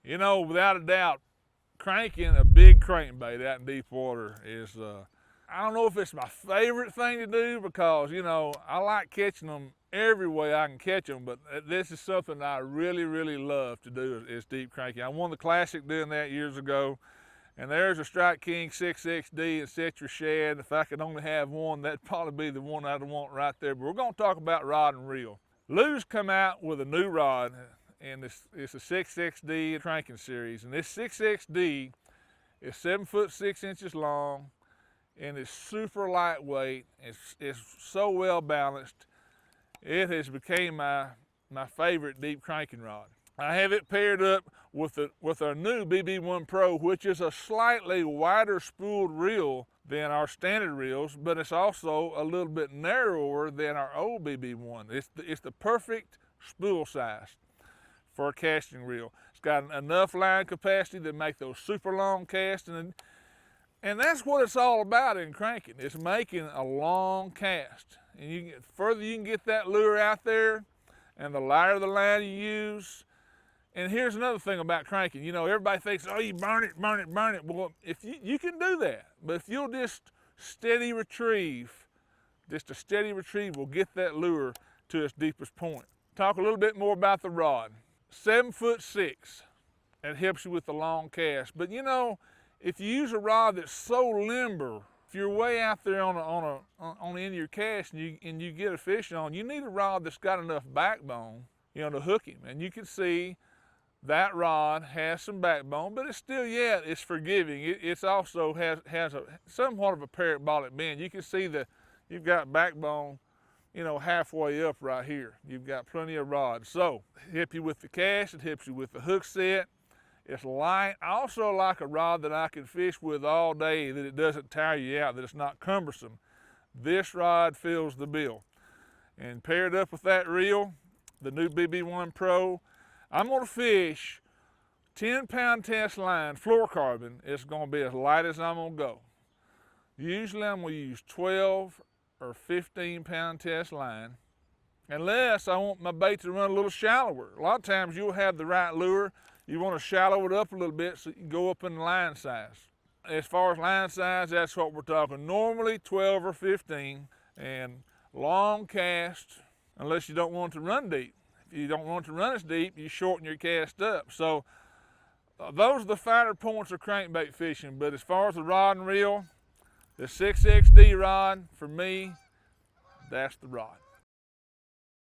You know, without a doubt, cranking a big crankbait out in deep water is, I don't know if it's my favorite thing to do because, you know, I like catching them every way I can catch them, but this is something I really, really love to do is deep cranking. I won the Classic doing that years ago, and there's a Strike King 6XD and Set Your Shad. If I could only have one, that'd probably be the one I'd want right there. But we're gonna talk about rod and reel. Lou's come out with a new rod, and it's a 6XD cranking series. And this 6XD is 7 foot 6 inches long, and it's super lightweight. It's so well balanced. It has become my favorite deep cranking rod. I have it paired up with our new BB1 Pro, which is a slightly wider spooled reel than our standard reels, but it's also a little bit narrower than our old BB1. It's the perfect spool size for a casting reel. It's got enough line capacity to make those super long casts, and that's what it's all about in cranking. It's making a long cast. And the further you can get that lure out there, and the lighter the line you use. And here's another thing about cranking. You know, everybody thinks, oh, you burn it, burn it, burn it. Well, if you can do that, but if you'll just steady retrieve, just a steady retrieve will get that lure to its deepest point. Talk a little bit more about the rod. 7 foot 6, it helps you with the long cast. But you know, if you use a rod that's so limber, if you're way out there on the end of your cast and you get a fish on, you need a rod that's got enough backbone, you know, to hook him. And you can see that rod has some backbone, but it's still, yeah, it's forgiving. It's also has a somewhat of a parabolic bend. You can see that you've got backbone, you know, halfway up right here. You've got plenty of rod. So it helps you with the cast, it helps you with the hook set. It's light. I also like a rod that I can fish with all day, that it doesn't tire you out, that it's not cumbersome. This rod fills the bill. And paired up with that reel, the new BB1 Pro, I'm gonna fish 10-pound test line, fluorocarbon. It's gonna be as light as I'm gonna go. Usually I'm gonna use 12 or 15-pound test line, unless I want my bait to run a little shallower. A lot of times you'll have the right lure, you want to shallow it up a little bit so you can go up in line size. As far as line size, that's what we're talking. Normally 12 or 15, and long cast, unless you don't want it to run deep. If you don't want it to run as deep, you shorten your cast up. So those are the finer points of crankbait fishing. But as far as the rod and reel, the 6XD rod, for me, that's the rod.